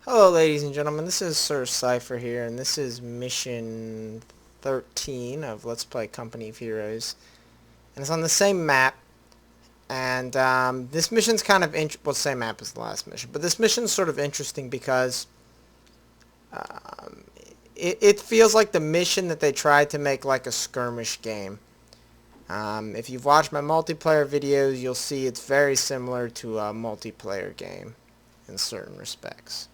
Hello ladies and gentlemen, this is Sir Cypher here, and this is mission 13 of Let's Play Company of Heroes. And it's on the same map, and this mission's kind of well, same map as the last mission, but this mission's sort of interesting because um, it feels like the mission that they tried to make like a skirmish game. If you've watched my multiplayer videos, you'll see it's very similar to a multiplayer game in certain respects.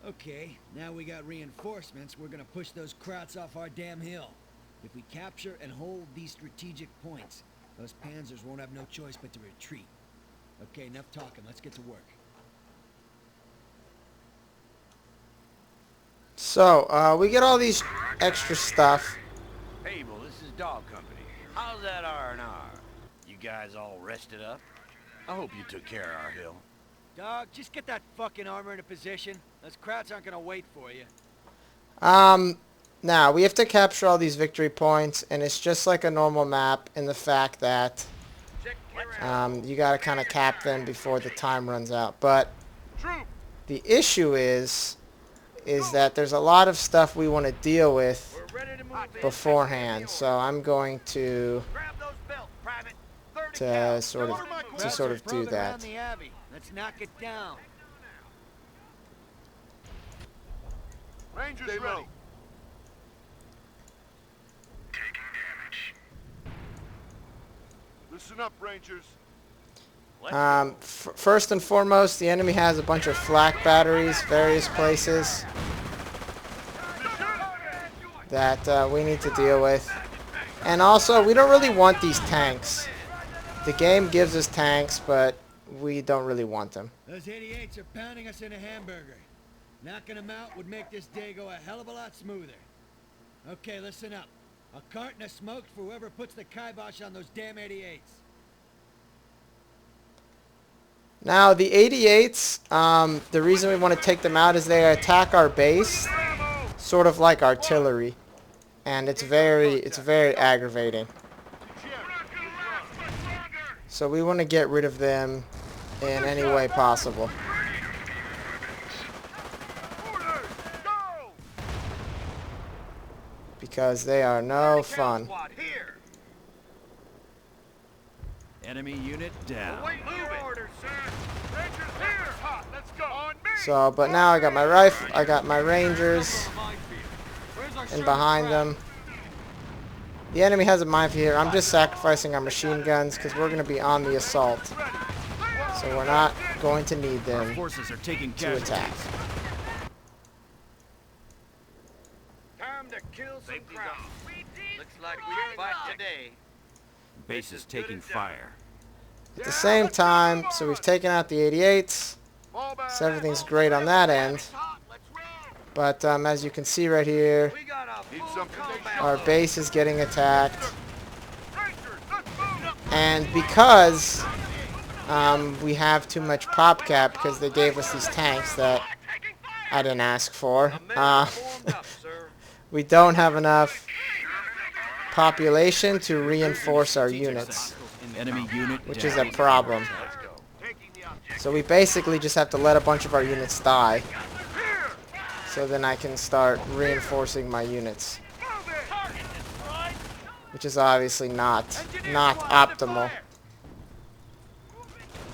Okay, now we got reinforcements, we're gonna push those Krauts off our damn hill. If we capture and hold these strategic points, those panzers won't have no choice but to retreat. Okay, enough talking, let's get to work. So, we get all these extra stuff. Hey, well, this is Dog Company. How's that R&R? You guys all rested up? I hope you took care of our hill. Dog, just get that fucking armor into position. Those Krauts aren't gonna wait for you. Now, we have to capture all these victory points, and it's just like a normal map in the fact that, you gotta kind of cap them before the time runs out. But the issue is that there's a lot of stuff we want to deal with beforehand. So I'm going to sort of do that. Let's knock it down. Rangers ready. Taking damage. Listen up, Rangers. First and foremost, the enemy has a bunch of flak batteries, various places that we need to deal with. And also, we don't really want these tanks. The game gives us tanks, but we don't really want them. Those 88s are pounding us in a hamburger. Knocking them out would make this day go a hell of a lot smoother. Okay, listen up. A carton of smoke for whoever puts the kibosh on those damn 88s. Now, the 88s, the reason we want to take them out is they attack our base, sort of like artillery. And it's very aggravating. So we want to get rid of them in any way possible. Because they are no fun. Enemy unit down. So, but now I got my rifle, I got my rangers, and behind them. The enemy has a minefield here. I'm just sacrificing our machine guns because we're going to be on the assault. So we're not going to need them Forces are taking to attack. Time to kill some Krauts. Looks like we can fight today. Base is taking fire. At the same time, so we've taken out the 88s. So everything's great on that end. But as you can see right here, We got a full our base is getting attacked. And because we have too much pop cap because they gave us these tanks that I didn't ask for, we don't have enough population to reinforce our units, Enemy unit which down. is a problem. So we basically just have to let a bunch of our units die, so then I can start reinforcing my units, which is obviously not optimal.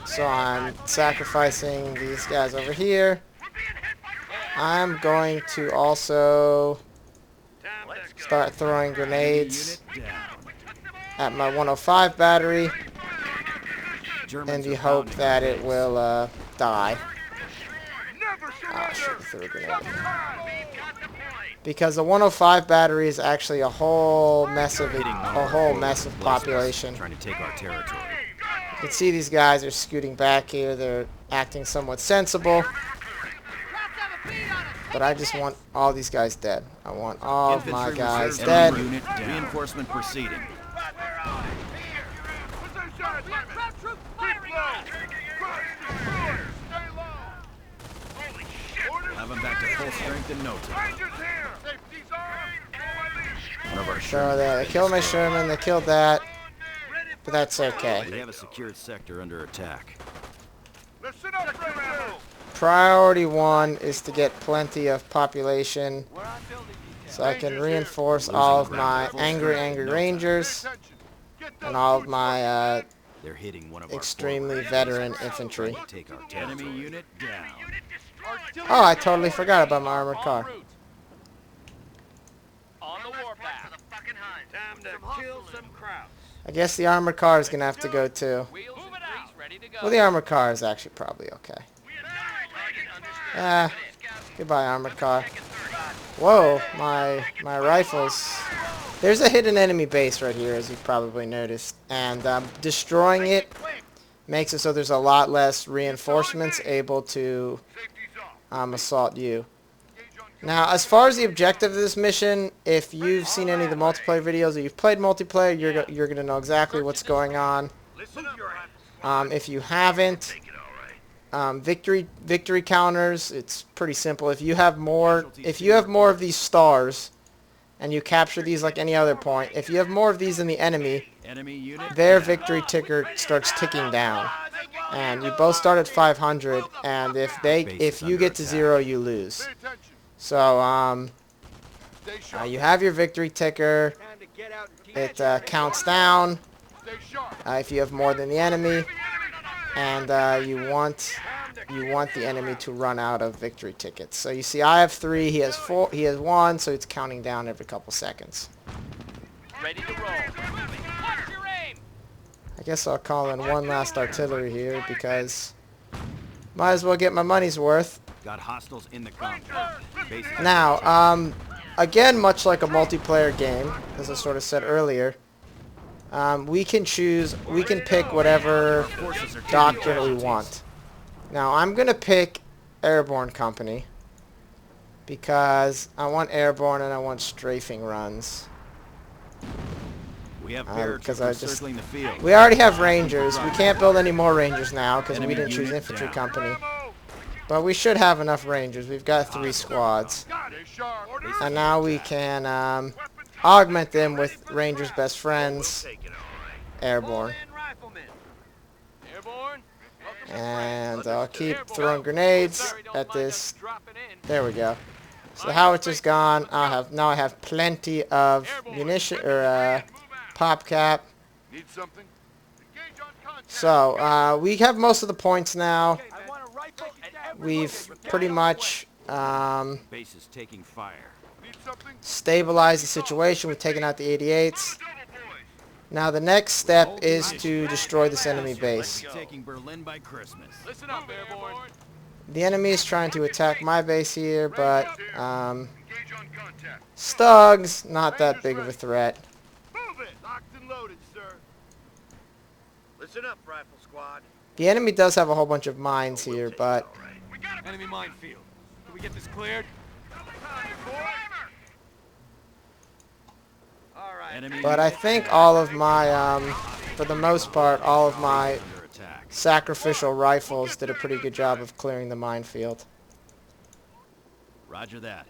So I'm sacrificing these guys over here. I'm going to also start throwing grenades Unit down. at my 105 battery Germans in the are hope pounding that our it base. will die. Ah, shit, threw a grenade. because the 105 battery is actually a whole mess of population. Trying to take our territory. You can see these guys are scooting back here. They're acting somewhat sensible. But I just want all these guys dead. I want all of my guys dead. Enemy unit down. Reinforcement proceeding. Have them back to full strength in no time. One of our So they killed my Sherman. They killed that. But that's okay. We have a secured sector under attack. Priority 1 is to get plenty of population so I can reinforce all of my angry Rangers and all of my They're hitting one of our extremely veteran infantry. Take our enemy unit down. Oh, I totally forgot about my armored car. On the warpath. Time to kill some Krauts. I guess the armored car is going to have to go too. Wheels and grease ready to go. Well, the armored car is actually probably okay. Goodbye, armored car. Whoa, my rifles. There's a hidden enemy base right here, as you've probably noticed. And destroying it makes it so there's a lot less reinforcements able to assault you. Now, as far as the objective of this mission, if you've seen any of the multiplayer videos or you've played multiplayer, you're going to know exactly what's going on. If you haven't, victory counters, it's pretty simple. If you have more of these stars and you capture these like any other point, if you have more of these than the enemy, their victory ticker starts ticking down. And you both start at 500, and if you get to 0, you lose. So you have your victory ticker. It counts down if you have more than the enemy, and you want the enemy to run out of victory tickets. So you see, I have 3, he has 4, he has 1, so it's counting down every couple seconds. Ready to roll. Watch your aim. I guess I'll call in one last artillery here because might as well get my money's worth. Got hostiles in the compound. Now, again, much like a multiplayer game, as I sort of said earlier, we can pick whatever doctrine we want. Now, I'm going to pick Airborne Company because I want Airborne and I want strafing runs. We have circling the field. We already have Rangers. We can't build any more Rangers now because we didn't choose Infantry Company. But we should have enough Rangers. We've got 3 squads. And now we can augment them with Rangers' best friends, Airborne. And I'll keep throwing grenades at this. There we go. So the howitz gone. Now I have plenty of munition or pop cap. So we have most of the points now. We've pretty much Base is taking fire. stabilized the situation. We've taken out the 88s. Now the next step is to destroy this enemy base. Taking Berlin by Christmas. Listen up, Airborne. The enemy is trying to attack my base here, but Stug's not that big of a threat. Move it. Locked and loaded, sir. Listen up, rifle squad. The enemy does have a whole bunch of mines here, but Enemy minefield. Can we get this cleared? I think all of my, for the most part, all of my sacrificial rifles did a pretty good job of clearing the minefield. Roger that.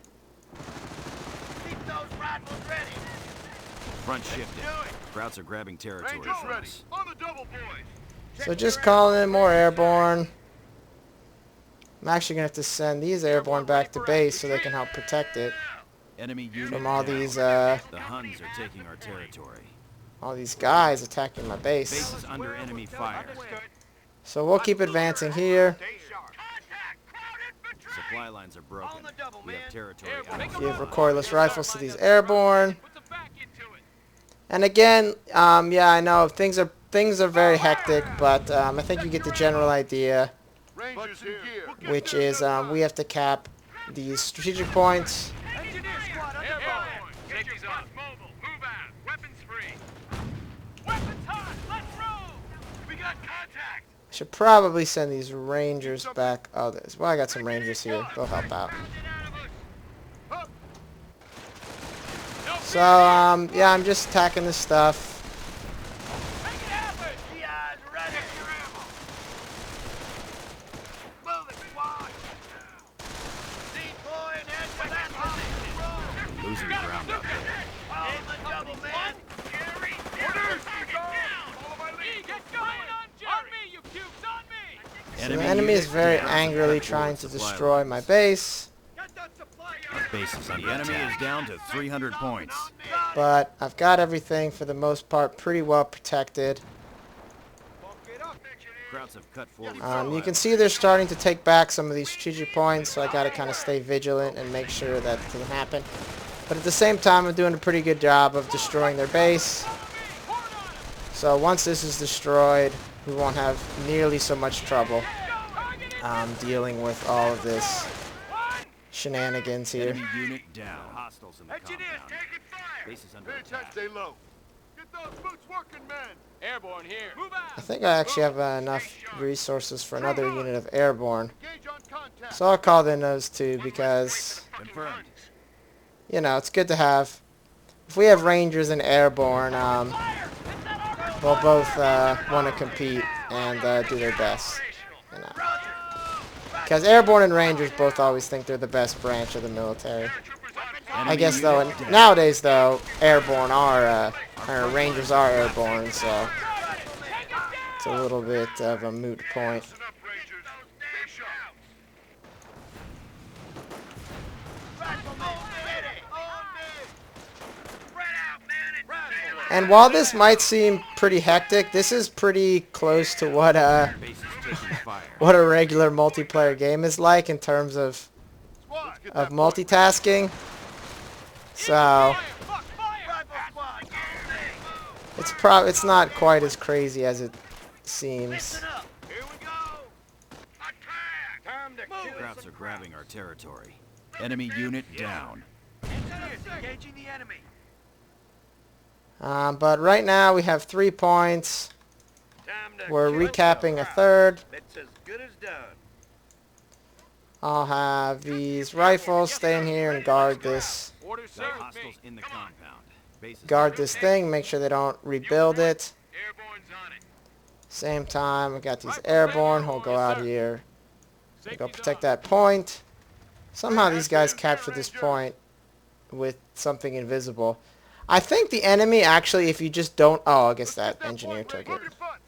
Keep those rifles ready. Front shifting. Krauts are grabbing territory from us. On the double, boys. So just calling in more Airborne. I'm actually going to have to send these Airborne back to base so they can help protect it Enemy unit from all down. these, The Huns are taking our territory. all these guys attacking my base. Base is under enemy fire. So we'll keep advancing here. Supply lines are broken. We have territory out. Give recoilless rifles to these Airborne. And again, yeah, I know things are very hectic, but I think you get the general idea, which is we have to cap these strategic points, Airborne. Safety's off. Mobile. Move out. Weapons free. Weapons hot. Let's roll. We got contact. I should probably send these rangers back. Oh, there's. Well, I got some rangers here. They'll help out. So, yeah, I'm just attacking this stuff. Make it happen. GI's ready. Your ammo. Move it, squad. Deploying head to that position. Losing ground out there. Aim a double man. Jerry. Orders. Get going on Jerry. On me, you cubes. On me. So the enemy is very angrily trying to destroy my base. Get that supply Base is under attack. The enemy is down to 300 points. But I've got everything for the most part pretty well protected. Krauts have cut forward. You can see they're starting to take back some of these strategic points, so I got to kind of stay vigilant and make sure that doesn't happen. But at the same time, I'm doing a pretty good job of destroying their base. So once this is destroyed, we won't have nearly so much trouble dealing with all of this shenanigans here. Enemy unit down. Hostiles in the Engineers compound. taking fire. Base is under attack. Stay low. Get those boots working, men. Airborne here. Move I out. think I actually have enough resources for another unit of Airborne. Engage on contact. So I'll call in those two because, Confirmed. you know, it's good to have. If we have Rangers and Airborne, they'll both want to compete and do their best. You know. Because Airborne and Rangers both always think they're the best branch of the military. I guess though, nowadays though, Airborne are, or Rangers are Airborne, so it's a little bit of a moot point. And while this might seem pretty hectic, this is pretty close to what Base is taking fire. what a regular multiplayer game is like in terms of multitasking. So it's not quite as crazy as it seems. Here we go. Attack. Time to kill Krauts are grabbing our territory. Enemy unit down. Engineers engaging the enemy. But right now we have 3 points. Time to We're kill recapping a some. third. It's as good as done. I'll have these rifles stay in here and guard this. Got hostiles in the compound. Base is Guard this thing. Make sure they don't rebuild it. Airborne's on it. Same time, we got these Airborne who'll go out here. They go protect that point. Somehow these guys capture this point with something invisible. I think the enemy actually, if you just don't... Oh, I guess that engineer took it. The I was about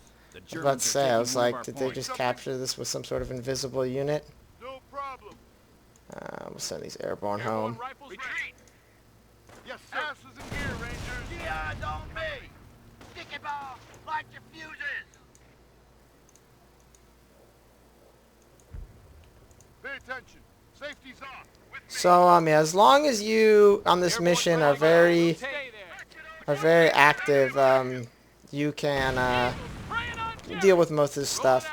Germans to are say, I taking was one of like, our did they points. just capture this with some sort of invisible unit? No problem. We'll send these Airborne home. Rifles retreat. Yes, sir. Asses in gear, Rangers. GI's on me. Stick it ball. Light your fuses. Pay attention. Safety's off. With me. So, yeah, as long as you on this mission are very active, you can deal with most of this stuff.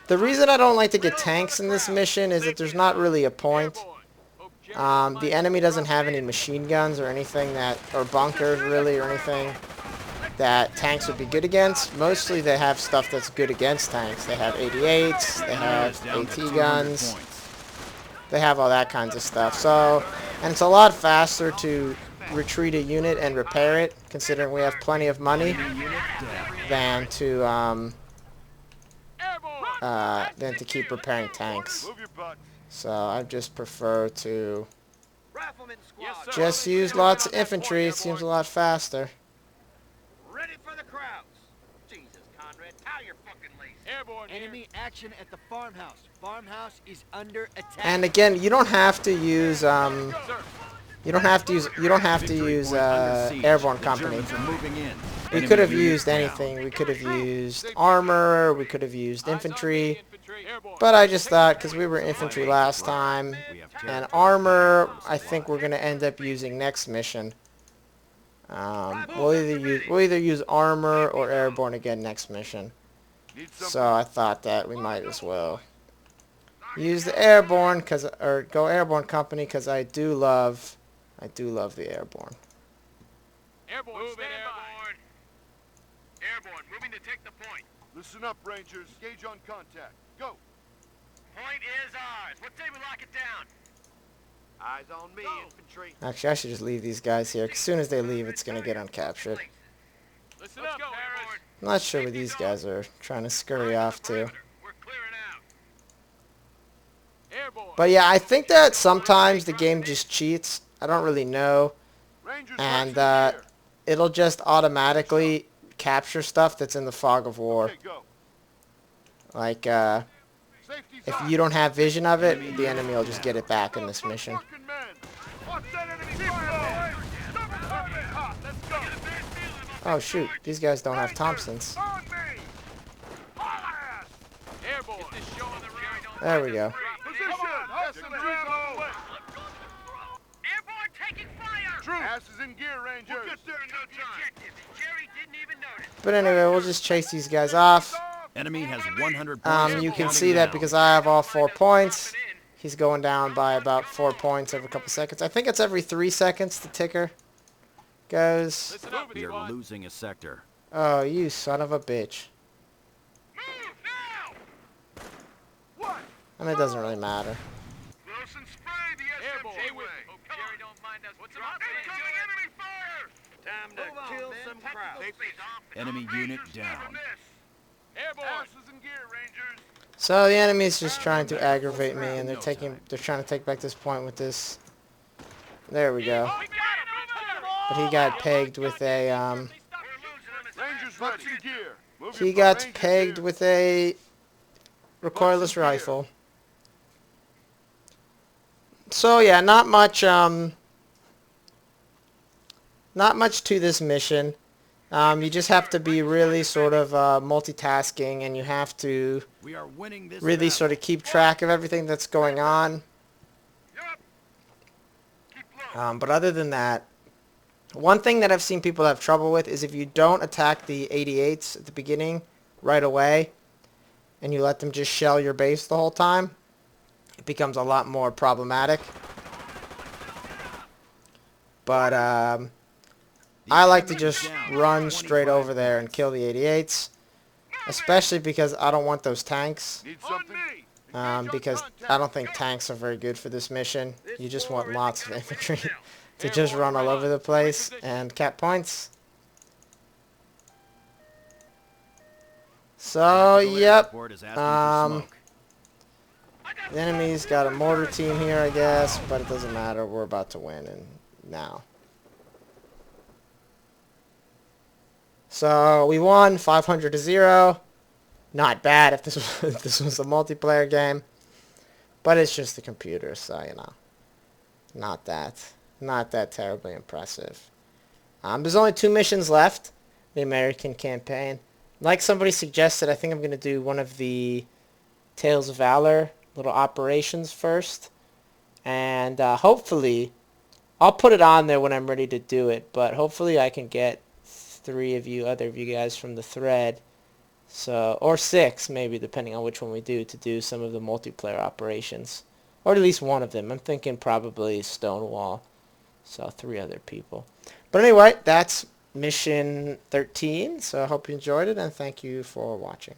The reason I don't like to get tanks in this mission is that there's not really a point. The enemy doesn't have any machine guns or anything that, or bunkers really, or anything that tanks would be good against. Mostly they have stuff that's good against tanks. They have 88s, they have Down to AT 200 guns, points. they have all that kinds of stuff. So, and it's a lot faster to retreat a unit and repair it, considering we have plenty of money, than to keep repairing tanks. Move your butts. So I just prefer to Rifleman squad. just use lots of infantry. It seems a lot faster. Ready for the crowds. Jesus, Conrad, tie your fucking lace. Airborne Enemy action at the farmhouse. Farmhouse is under attack. And again, you don't have to use Airborne The Company. Germans are moving in. We Enemy could have unit used down. anything. We could have used armor. We could have used infantry. But I just thought, because we were infantry last time, We have and territory. armor, I think we're going to end up using next mission. We'll either use armor or Airborne again next mission. So I thought that we might as well use the Airborne, or go Airborne Company, because I do love I do love the Airborne. Airborne, Move it, stand by. Airborne. Airborne, moving to take the point. Listen up, Rangers. Engage on contact. Go. Point is ours. What say we lock it down? Eyes on me, infantry. Actually, I should just leave these guys here. 'Cause as soon as they leave, it's going to get uncaptured. Listen Let's up, go, Paris. Airborne. I'm not sure where these guys are trying to scurry off to. We're clearing out. Airborne. But yeah, I think that sometimes the game just cheats. I don't really know. Rangers And marching here. it'll just automatically capture stuff that's in the fog of war. Okay, go. Like, Safety's if high. you don't have vision of it, the enemy will just get it back in this Good mission. working, men. Watch that enemy fire. Double target. Let's go. Oh shoot, these guys don't have Thompsons. On me. All ass. Airborne. Get this show on the road. There we go. Position. SMG's on the way. Airborne taking fire. True. Asses in gear, Rangers. We'll get there in no time. Jerry didn't even notice. But anyway, we'll just chase these guys off. Enemy has 100 points. You can Counting see that down. because I have all 4 points. He's going down by about 4 points every couple seconds. I think it's every 3 seconds the ticker goes. Listen up, We are P1. losing a sector. Oh, you son of a bitch. Move now. What? And it doesn't really matter. Wilson, spray the Airborne. SMG Hey, way. Jerry don't mind us. What's Drop incoming enemy fire. Time to kill some crowd. Enemy unit down. Airborne. Asses in gear, Rangers. So the enemy's just trying to aggravate me, and they're trying to take back this point with this. There we go. We got him. But he got pegged with a Rangers ready. In gear. Move he your got Rangers pegged here. with a recoilless rifle. So yeah, not much to this mission. You just have to be really sort of multitasking, and you have to We are winning this really battle. sort of keep track of everything that's going on. Yup. Keep low. But other than that, one thing that I've seen people have trouble with is if you don't attack the 88s at the beginning right away, and you let them just shell your base the whole time, it becomes a lot more problematic. But I like to just run straight over there and kill the 88s, especially because I don't want those tanks. Need something? Because I don't think tanks are very good for this mission. You just want lots of infantry to just run all over the place and cap points. So, yep. Airport is asking for smoke. The enemy's got a mortar team here, I guess, but it doesn't matter. We're about to win, and now. So, we won 500-0. Not bad if this was, if this was a multiplayer game. But it's just the computer, so, you know. Not that terribly impressive. There's only 2 missions left. The American campaign. Like somebody suggested, I think I'm going to do one of the Tales of Valor little operations first. And hopefully, I'll put it on there when I'm ready to do it. But hopefully I can get 3 of you, other of you guys from the thread. So, or 6 maybe, depending on which one we do, to do some of the multiplayer operations. Or at least one of them. I'm thinking probably Stonewall. So 3 other people. But anyway, that's mission 13. So I hope you enjoyed it, and thank you for watching.